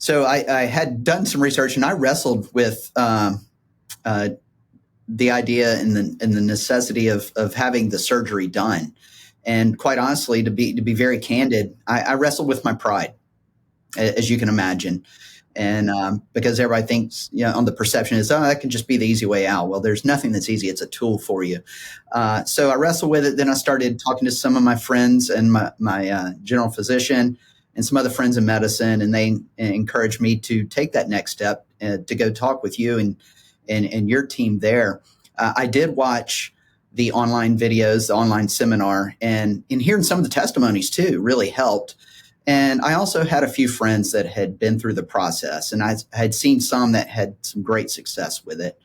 So I had done some research, and I wrestled with the idea and the necessity of having the surgery done. And quite honestly, to be very candid, I wrestled with my pride, as you can imagine. And because everybody thinks, on the perception is, that can just be the easy way out. Well, there's nothing that's easy. It's a tool for you. So I wrestled with it. Then I started talking to some of my friends and my general physician and some other friends in medicine, and they encouraged me to take that next step to go talk with you and your team there. I did watch the online videos, the online seminar, and in hearing some of the testimonies too really helped. And I also had a few friends that had been through the process, and I had seen some that had some great success with it.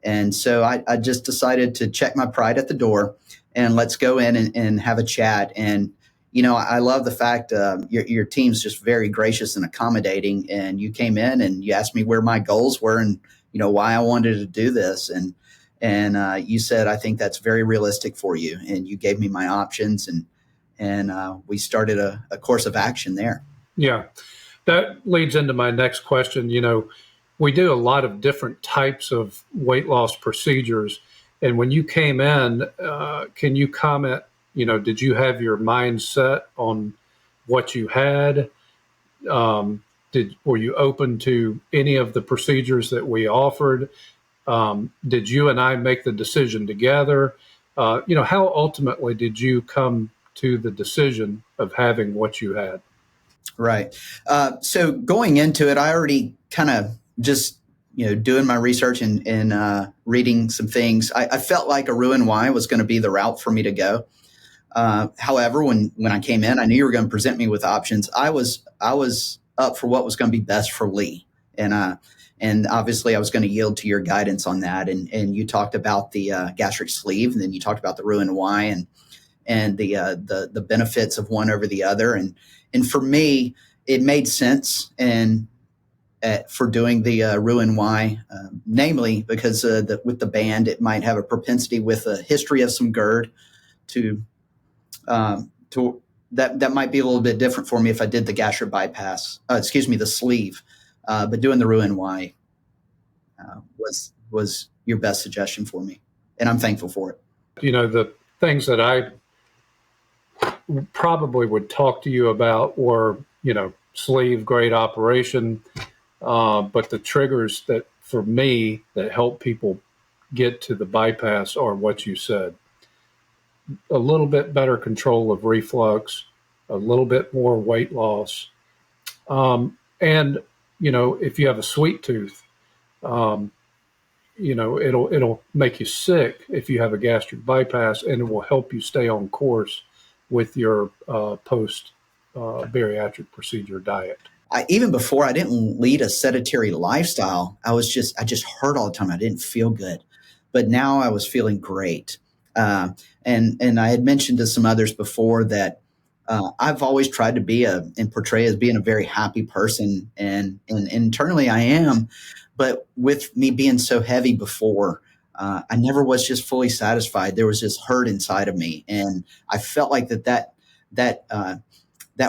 And so I just decided to check my pride at the door and let's go in and have a chat. And, I love the fact your team's just very gracious and accommodating. And you came in and you asked me where my goals were and, why I wanted to do this. And you said, I think that's very realistic for you. And you gave me my options, and we started a course of action there. Yeah, that leads into my next question. We do a lot of different types of weight loss procedures. And when you came in, can you comment, did you have your mind set on what you had? Were you open to any of the procedures that we offered? Did you and I make the decision together? How ultimately did you come to the decision of having what you had? Right. So going into it, I already kind of just, doing my research and reading some things. I felt like a Roux-en-Y was going to be the route for me to go. However, when I came in, I knew you were going to present me with options. I was up for what was going to be best for Lee. And obviously I was going to yield to your guidance on that. And you talked about the gastric sleeve, and then you talked about the Roux-en-Y and the benefits of one over the other. And for me, it made sense for doing the Roux-en-Y, namely because with the band, it might have a propensity with a history of some GERD to that might be a little bit different for me if I did the gastric bypass, the sleeve. But doing the Roux-en-Y was your best suggestion for me, and I'm thankful for it. The things that I probably would talk to you about were, sleeve, great operation, but the triggers that for me that help people get to the bypass are what you said. A little bit better control of reflux, a little bit more weight loss, and if you have a sweet tooth, it'll make you sick if you have a gastric bypass, and it will help you stay on course with your post bariatric procedure diet. Even before, I didn't lead a sedentary lifestyle. I just hurt all the time. I didn't feel good, but now I was feeling great. And I had mentioned to some others before that I've always tried to be and portray as being a very happy person, and internally I am. But with me being so heavy before, I never was just fully satisfied. There was this hurt inside of me, and I felt like that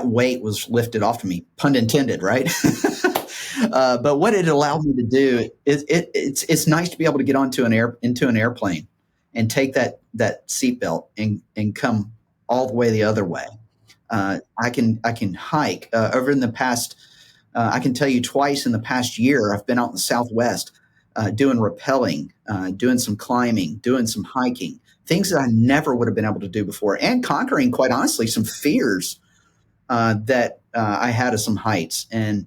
weight was lifted off of me, pun intended, right? But what it allowed me to do is it's nice to be able to get into an airplane and take that seatbelt and come all the way the other way. I can hike over in the past. I can tell you twice in the past year, I've been out in the Southwest doing rappelling, doing some climbing, doing some hiking, things that I never would have been able to do before, and conquering, quite honestly, some fears that I had of some heights. And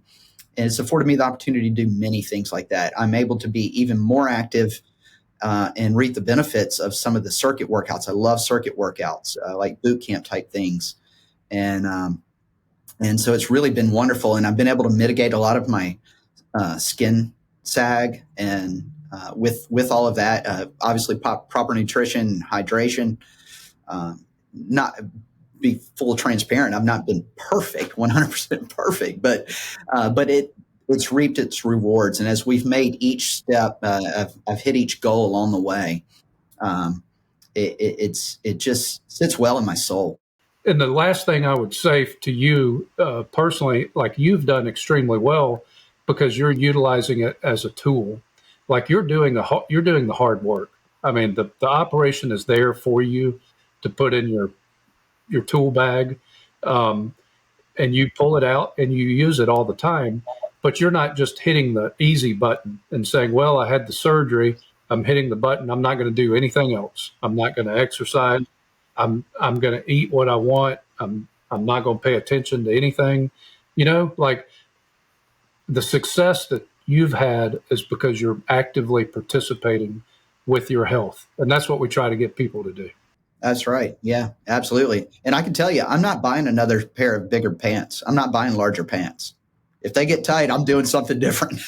it's afforded me the opportunity to do many things like that. I'm able to be even more active and reap the benefits of some of the circuit workouts. I love circuit workouts, like boot camp type things. And so it's really been wonderful. And I've been able to mitigate a lot of my skin sag. And with all of that, obviously proper nutrition, hydration, not be full transparent. I've not been perfect, 100% perfect, but it's reaped its rewards. And as we've made each step, I've hit each goal along the way. It just sits well in my soul. And the last thing I would say to you personally, like you've done extremely well because you're utilizing it as a tool. Like you're doing the hard work. I mean, the operation is there for you to put in your tool bag, um, and you pull it out and you use it all the time. But you're not just hitting the easy button and saying, "Well, I had the surgery. I'm hitting the button. I'm not going to do anything else. I'm not going to exercise. I'm going to eat what I want. I'm not going to pay attention to anything." Like the success that you've had is because you're actively participating with your health. And that's what we try to get people to do. That's right. Yeah, absolutely. And I can tell you, I'm not buying another pair of bigger pants. I'm not buying larger pants. If they get tight, I'm doing something different.